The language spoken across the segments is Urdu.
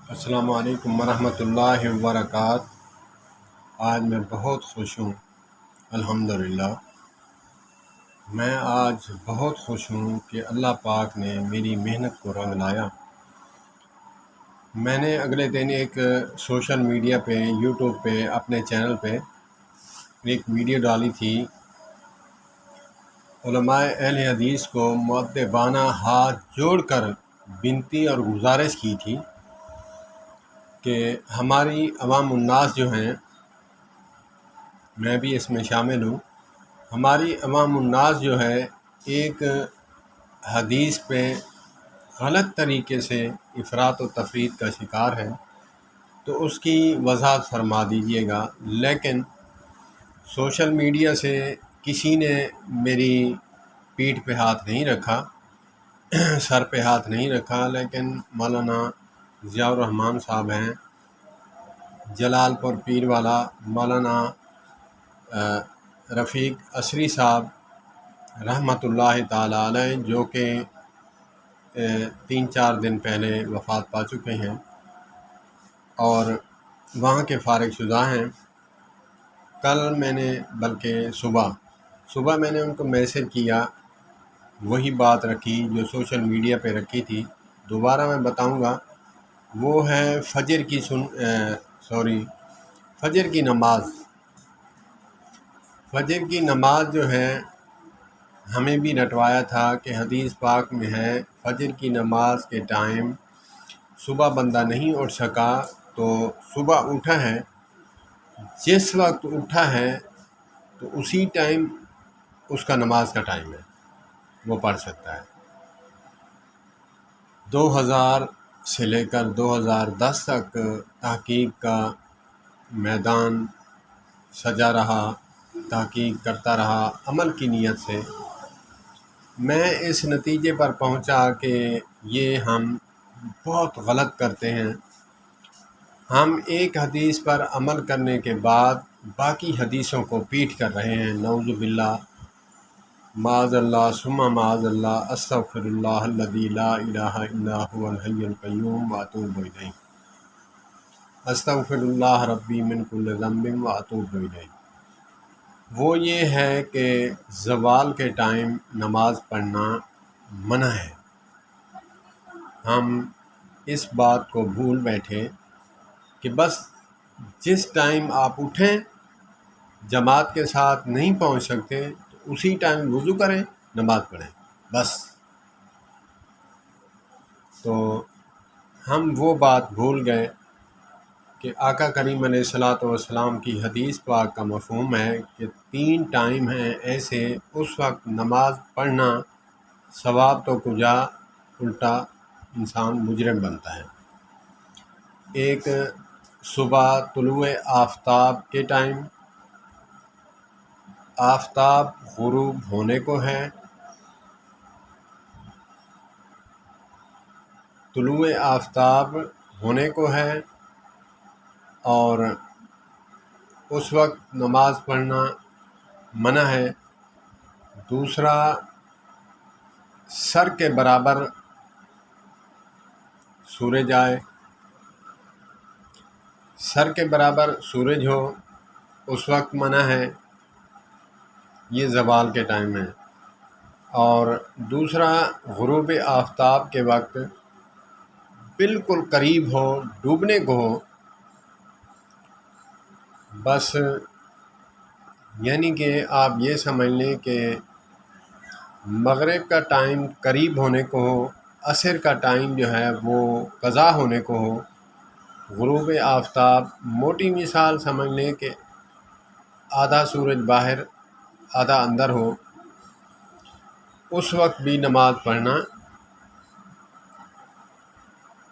السلام علیکم ورحمۃ اللہ وبرکاتہ۔ آج میں بہت خوش ہوں، الحمدللہ۔ میں آج بہت خوش ہوں کہ اللہ پاک نے میری محنت کو رنگ لایا۔ میں نے اگلے دن ایک سوشل میڈیا پہ یوٹیوب پہ اپنے چینل پہ ایک ویڈیو ڈالی تھی۔ علماء اہل حدیث کو مؤدبانہ ہاتھ جوڑ کر بنتی اور گزارش کی تھی کہ ہماری عوام الناس جو ہیں، میں بھی اس میں شامل ہوں، ہماری عوام الناس جو ہے ایک حدیث پہ غلط طریقے سے افراط و تفرید کا شکار ہے، تو اس کی وضاحت فرما دیجیے گا۔ لیکن سوشل میڈیا سے کسی نے میری پیٹھ پہ ہاتھ نہیں رکھا، سر پہ ہاتھ نہیں رکھا، لیکن مولانا ضیاء الرحمن صاحب ہیں، جلال پور پیر والا مولانا رفیق عصری صاحب رحمۃ اللہ تعالی علیہ، جو کہ 3-4 دن پہلے وفات پا چکے ہیں اور وہاں کے فارغ شدہ ہیں۔ کل میں نے بلکہ صبح میں نے ان کو میسج کیا، وہی بات رکھی جو سوشل میڈیا پہ رکھی تھی، دوبارہ میں بتاؤں گا۔ وہ ہے فجر کی نماز۔ فجر کی نماز جو ہے ہمیں بھی رٹوایا تھا کہ حدیث پاک میں ہے فجر کی نماز کے ٹائم صبح بندہ نہیں اٹھ سکا تو صبح اٹھا ہے، جس وقت اٹھا ہے تو اسی ٹائم اس کا نماز کا ٹائم ہے، وہ پڑھ سکتا ہے۔ 2000 سے لے کر 2010 تک تحقیق کا میدان سجا رہا، تحقیق کرتا رہا عمل کی نیت سے۔ میں اس نتیجے پر پہنچا کہ یہ ہم بہت غلط کرتے ہیں۔ ہم ایک حدیث پر عمل کرنے کے بعد باقی حدیثوں کو پیٹھ کر رہے ہیں، نعوذ باللہ، معاذ اللہ ثم معاذ اللہ، استغفر اللہ الذی لا الہ الا هو الحی القیوم واتوب الیہ، استغفر اللہ ربی من کل ذنب واتوب الیہ۔ وہ یہ ہے کہ زوال کے ٹائم نماز پڑھنا منع ہے۔ ہم اس بات کو بھول بیٹھے کہ بس جس ٹائم آپ اٹھیں، جماعت کے ساتھ نہیں پہنچ سکتے تو اسی ٹائم وضو کریں، نماز پڑھیں، بس۔ تو ہم وہ بات بھول گئے کہ آقا کریم علیہ الصلوۃ والسلام کی حدیث پاک کا مفہوم ہے کہ 3 ٹائم ہیں ایسے، اس وقت نماز پڑھنا ثواب تو کجا، الٹا انسان مجرم بنتا ہے۔ ایک صبح طلوع آفتاب کے ٹائم، آفتاب غروب ہونے کو ہے، طلوع آفتاب ہونے کو ہے اور اس وقت نماز پڑھنا منع ہے۔ دوسرا، سر کے برابر سورج آئے، سر کے برابر سورج ہو اس وقت منع ہے، یہ زوال کے ٹائم ہے۔ اور دوسرا، غروب آفتاب کے وقت بالکل قریب ہو، ڈوبنے کو ہو، بس یعنی کہ آپ یہ سمجھ لیں کہ مغرب کا ٹائم قریب ہونے کو ہو، عصر کا ٹائم جو ہے وہ قضا ہونے کو ہو، غروب آفتاب موٹی مثال سمجھ لیں کہ آدھا سورج باہر آدھا اندر ہو، اس وقت بھی نماز پڑھنا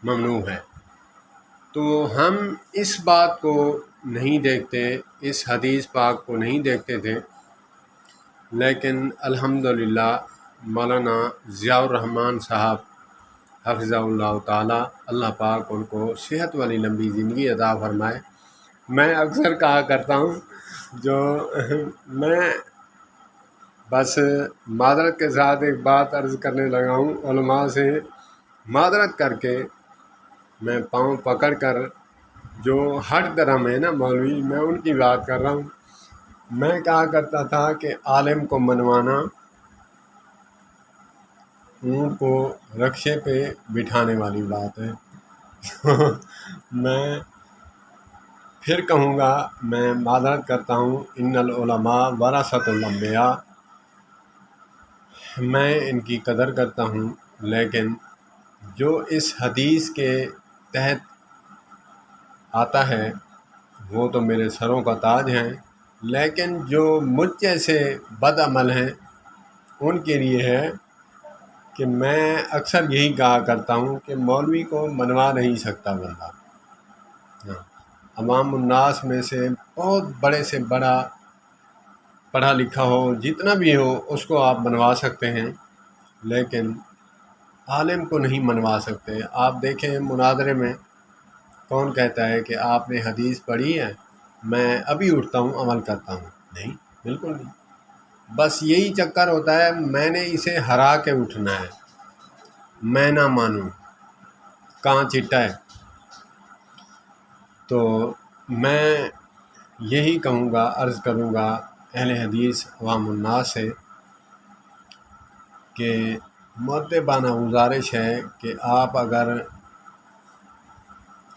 ممنوع ہے۔ تو ہم اس بات کو نہیں دیکھتے، اس حدیث پاک کو نہیں دیکھتے تھے، لیکن الحمدللہ مولانا ضیاء الرحمن صاحب حفظہ اللہ تعالی، اللہ پاک ان کو صحت والی لمبی زندگی عطا فرمائے۔ میں اکثر کہا کرتا ہوں، جو میں بس معذرت کے ساتھ ایک بات عرض کرنے لگا ہوں، علماء سے معذرت کر کے میں پاؤں پکڑ کر جو ہٹ درم ہے نا مولوی، میں ان کی بات کر رہا ہوں۔ میں کہا کرتا تھا کہ عالم کو منوانا اونٹ کو رکشے پہ بٹھانے والی بات ہے۔ میں پھر کہوں گا، میں معذرت کرتا ہوں، ان العلماء ورثۃ الانبیاء، میں ان کی قدر کرتا ہوں، لیکن جو اس حدیث کے تحت آتا ہے وہ تو میرے سروں کا تاج ہیں، لیکن جو مجھ جیسے بد عمل ہیں ان کے لیے ہے کہ میں اکثر یہی کہا کرتا ہوں کہ مولوی کو منوا نہیں سکتا بندہ۔ ہاں، عوام الناس میں سے بہت بڑے سے بڑا پڑھا لکھا ہو، جتنا بھی ہو، اس کو آپ منوا سکتے ہیں، لیکن عالم کو نہیں منوا سکتے۔ آپ دیکھیں مناظرے میں کون کہتا ہے کہ آپ نے حدیث پڑھی ہے، میں ابھی اٹھتا ہوں عمل کرتا ہوں؟ نہیں، بالکل نہیں۔ بس یہی چکر ہوتا ہے، میں نے اسے ہرا کے اٹھنا ہے، میں نہ مانوں، کہاں چٹا ہے۔ تو میں یہی کہوں گا، عرض کروں گا اہل حدیث عوام الناس سے کہ مؤدبانہ گزارش ہے کہ آپ اگر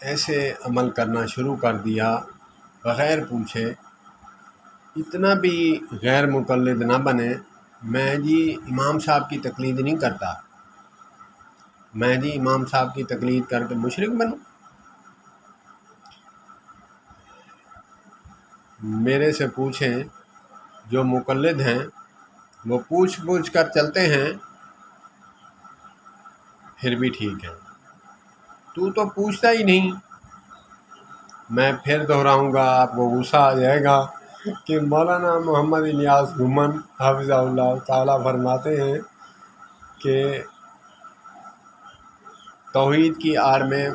ایسے عمل کرنا شروع کر دیا بغیر پوچھے، اتنا بھی غیر مقلد نہ بنے۔ میں جی امام صاحب کی تقلید نہیں کرتا، میں جی امام صاحب کی تقلید کر کے مشرک بنوں؟ میرے سے پوچھیں، جو مقلد ہیں وہ پوچھ کر چلتے ہیں، پھر بھی ٹھیک ہے، تو پوچھتا ہی نہیں۔ میں پھر دہراؤں گا، آپ کو غصہ آ جائے گا کہ مولانا محمد الیاس گھمن حفظہ اللہ تعالیٰ فرماتے ہیں کہ توحید کی آڑ میں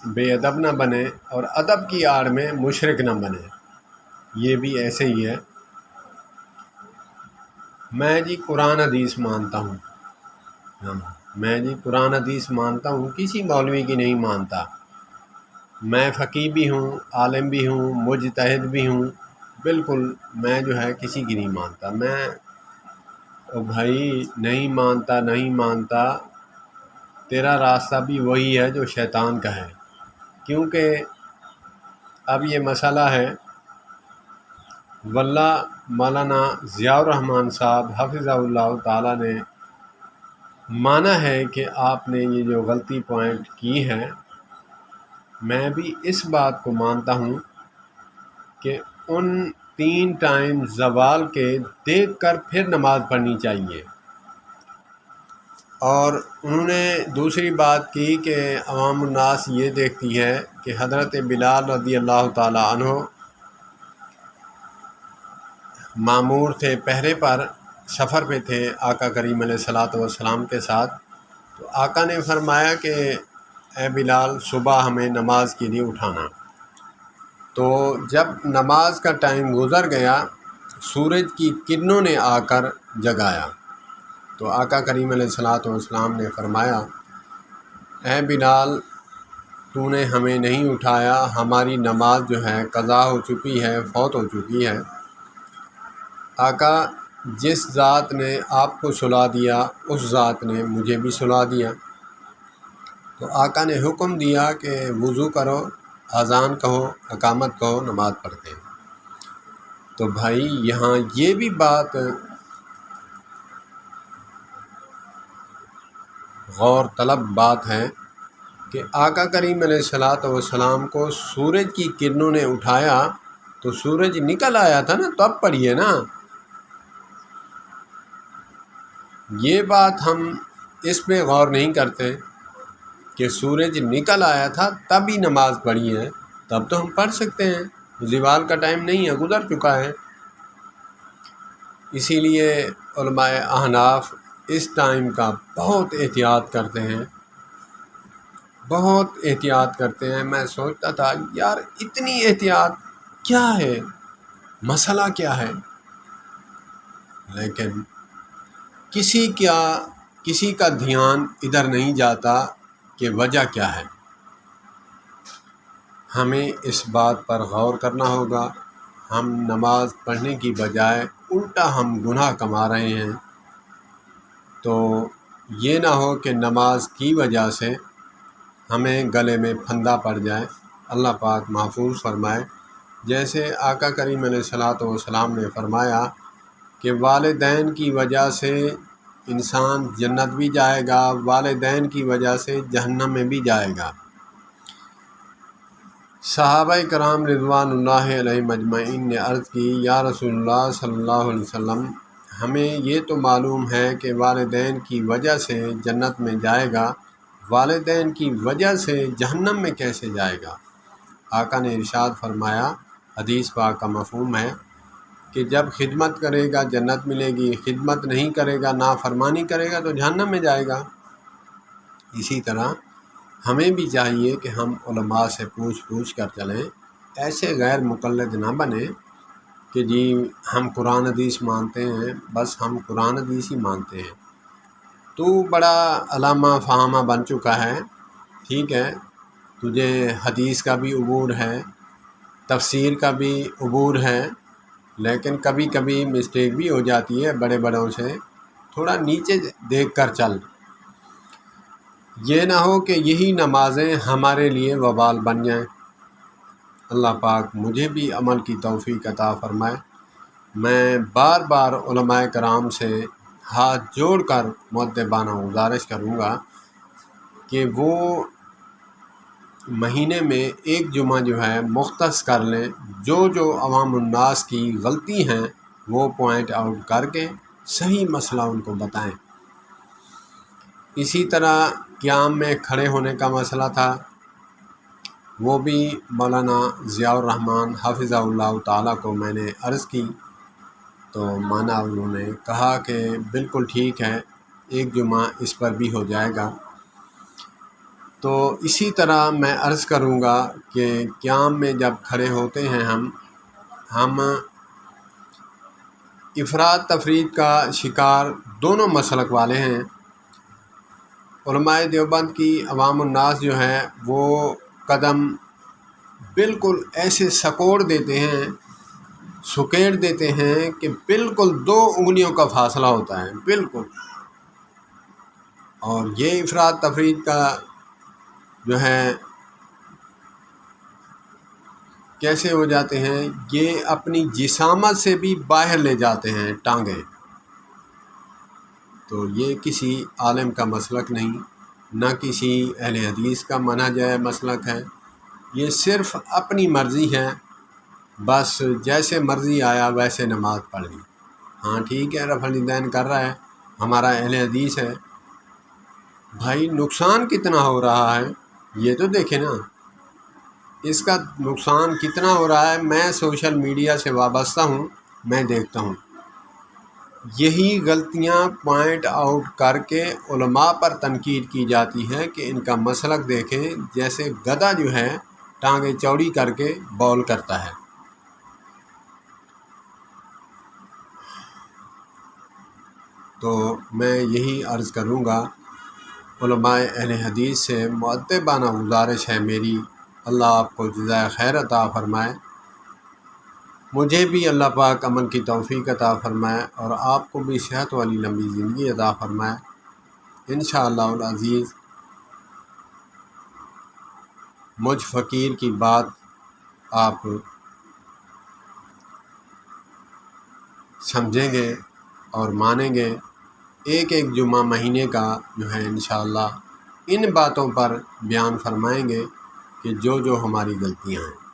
بے ادب نہ بنے اور ادب کی آڑ میں مشرک نہ بنے۔ یہ بھی ایسے ہی ہے۔ میں جی قرآن حدیث مانتا ہوں، میں جی قرآن حدیث مانتا ہوں، کسی مولوی کی نہیں مانتا۔ میں فقیہ بھی ہوں، عالم بھی ہوں، مجتہد بھی ہوں، بالکل میں جو ہے کسی کی نہیں مانتا۔ میں بھائی نہیں مانتا، تیرا راستہ بھی وہی ہے جو شیطان کا ہے، کیونکہ اب یہ مسئلہ ہے، واللہ مولانا ضیاء الرحمن صاحب حفظہ اللہ تعالیٰ نے مانا ہے کہ آپ نے یہ جو غلطی پوائنٹ کی ہے، میں بھی اس بات کو مانتا ہوں کہ ان 3 ٹائم زوال کے دیکھ کر پھر نماز پڑھنی چاہیے۔ اور انہوں نے دوسری بات کی کہ عوام الناس یہ دیکھتی ہے کہ حضرت بلال رضی اللہ تعالی عنہ مامور تھے، پہرے پر سفر پہ تھے آقا کریم علیہ الصلوۃ والسلام کے ساتھ، تو آقا نے فرمایا کہ اے بلال صبح ہمیں نماز کے لیے اٹھانا۔ تو جب نماز کا ٹائم گزر گیا، سورج کی کرنوں نے آ کر جگایا، تو آقا کریم علیہ الصلوۃ والسلام نے فرمایا اے بلال تو نے ہمیں نہیں اٹھایا، ہماری نماز جو ہے قضا ہو چکی ہے، فوت ہو چکی ہے۔ آقا جس ذات نے آپ کو سلا دیا اس ذات نے مجھے بھی سلا دیا۔ تو آقا نے حکم دیا کہ وضو کرو، اذان کہو، اقامت کہو، نماز پڑھتے ہیں۔ تو بھائی یہاں یہ بھی بات غور طلب بات ہے کہ آقا کریم علیہ الصلوۃ والسلام کو سورج کی کرنوں نے اٹھایا تو سورج نکل آیا تھا نا، تو اب پڑھیے نا۔ یہ بات ہم اس پہ غور نہیں کرتے کہ سورج نکل آیا تھا تب ہی نماز پڑھی ہے، تب تو ہم پڑھ سکتے ہیں، زوال کا ٹائم نہیں ہے، گزر چکا ہے۔ اسی لیے علماء احناف اس ٹائم کا بہت احتیاط کرتے ہیں، بہت احتیاط کرتے ہیں۔ میں سوچتا تھا یار اتنی احتیاط کیا ہے، مسئلہ کیا ہے؟ لیکن کسی کا دھیان ادھر نہیں جاتا کہ وجہ کیا ہے۔ ہمیں اس بات پر غور کرنا ہوگا، ہم نماز پڑھنے کی بجائے الٹا ہم گناہ کما رہے ہیں۔ تو یہ نہ ہو کہ نماز کی وجہ سے ہمیں گلے میں پھندا پڑ جائے، اللہ پاک محفوظ فرمائے۔ جیسے آقا کریم علیہ الصلوۃ والسلام نے فرمایا کہ والدین کی وجہ سے انسان جنت بھی جائے گا، والدین کی وجہ سے جہنم میں بھی جائے گا۔ صحابہ کرام رضوان اللہ علیہم اجمعین نے عرض کی، یا رسول اللہ صلی اللہ علیہ وسلم، ہمیں یہ تو معلوم ہے کہ والدین کی وجہ سے جنت میں جائے گا، والدین کی وجہ سے جہنم میں کیسے جائے گا؟ آقا نے ارشاد فرمایا، حدیث پاک کا مفہوم ہے کہ جب خدمت کرے گا جنت ملے گی، خدمت نہیں کرے گا، نافرمانی کرے گا تو جہنم میں جائے گا۔ اسی طرح ہمیں بھی چاہیے کہ ہم علماء سے پوچھ کر چلیں، ایسے غیر مقلد نہ بنیں کہ جی ہم قرآن حدیث مانتے ہیں، بس ہم قرآن حدیث ہی مانتے ہیں۔ تو بڑا علامہ فہامہ بن چکا ہے، ٹھیک ہے، تجھے حدیث کا بھی عبور ہے، تفسیر کا بھی عبور ہے، لیکن کبھی کبھی مسٹیک بھی ہو جاتی ہے بڑے بڑوں سے، تھوڑا نیچے دیکھ کر چل۔ یہ نہ ہو کہ یہی نمازیں ہمارے لیے وبال بن جائیں۔ اللہ پاک مجھے بھی عمل کی توفیق عطا فرمائے۔ میں بار بار علماء کرام سے ہاتھ جوڑ کر مؤدبانہ گزارش کروں گا کہ وہ مہینے میں ایک جمعہ جو ہے مختص کر لیں، جو عوام الناس کی غلطی ہیں وہ پوائنٹ آؤٹ کر کے صحیح مسئلہ ان کو بتائیں۔ اسی طرح قیام میں کھڑے ہونے کا مسئلہ تھا، وہ بھی مولانا ضیاء الرحمن حفظہ اللہ تعالیٰ کو میں نے عرض کی، تو مانا انہوں نے کہا کہ بالکل ٹھیک ہے، ایک جمعہ اس پر بھی ہو جائے گا۔ تو اسی طرح میں عرض کروں گا کہ قیام میں جب کھڑے ہوتے ہیں ہم افراد تفرید کا شکار دونوں مسلک والے ہیں۔ علماء دیوبند کی عوام الناس جو ہے وہ قدم بالکل ایسے سکوڑ دیتے ہیں، سکیڑ دیتے ہیں کہ بالکل 2 انگلیوں کا فاصلہ ہوتا ہے، بالکل۔ اور یہ افراد تفرید کا جو ہے کیسے ہو جاتے ہیں، یہ اپنی جسامت سے بھی باہر لے جاتے ہیں ٹانگیں۔ تو یہ کسی عالم کا مسلک نہیں، نہ کسی اہل حدیث کا منہج مسلک ہے، یہ صرف اپنی مرضی ہے، بس جیسے مرضی آیا ویسے نماز پڑھ لی۔ ہاں ٹھیک ہے، رفع الیدین کر رہا ہے، ہمارا اہل حدیث ہے، بھائی نقصان کتنا ہو رہا ہے یہ تو دیکھیں نا، اس کا نقصان کتنا ہو رہا ہے۔ میں سوشل میڈیا سے وابستہ ہوں، میں دیکھتا ہوں یہی غلطیاں پوائنٹ آؤٹ کر کے علماء پر تنقید کی جاتی ہے کہ ان کا مسلک دیکھیں، جیسے گدھا جو ہے ٹانگیں چوڑی کر کے بول کرتا ہے۔ تو میں یہی عرض کروں گا، علماء اہل حدیث سے مؤدبانہ گزارش ہے میری، اللہ آپ کو جزائے خیر عطا فرمائے، مجھے بھی اللہ پاک عمل کی توفیق عطا فرمائے، اور آپ کو بھی صحت والی لمبی زندگی عطا فرمائے انشاءاللہ العزیز۔ مجھ فقیر کی بات آپ سمجھیں گے اور مانیں گے، ایک جمعہ مہینے کا جو ہے انشاءاللہ ان باتوں پر بیان فرمائیں گے کہ جو ہماری غلطیاں ہیں۔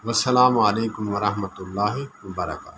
والسلام علیکم ورحمۃ اللہ وبرکاتہ۔